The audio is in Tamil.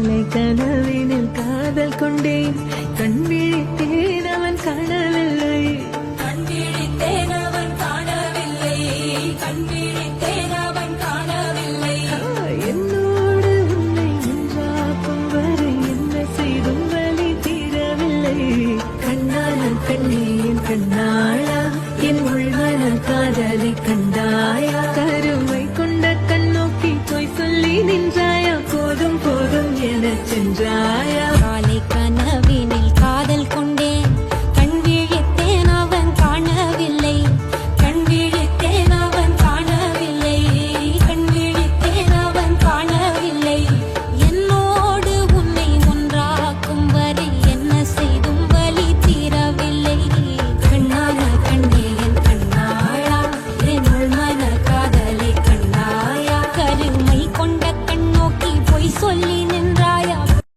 கனவினில் காதல் கொண்டேன் கண் விழித்தேன் அவன் காணவில்லை என்னோடு உன்னை என்றாக்கும் வரை என்ன செய்தும் வலி தீரவில்லை கண்ணான கண்ணேன் கண்ணாளா என் உள்மன காதலை கண்டாயா கருமை கொண்ட கண்ணோக்கி போய் சொல்லி நின்றாயா போதும் போதும் என சென்றாயா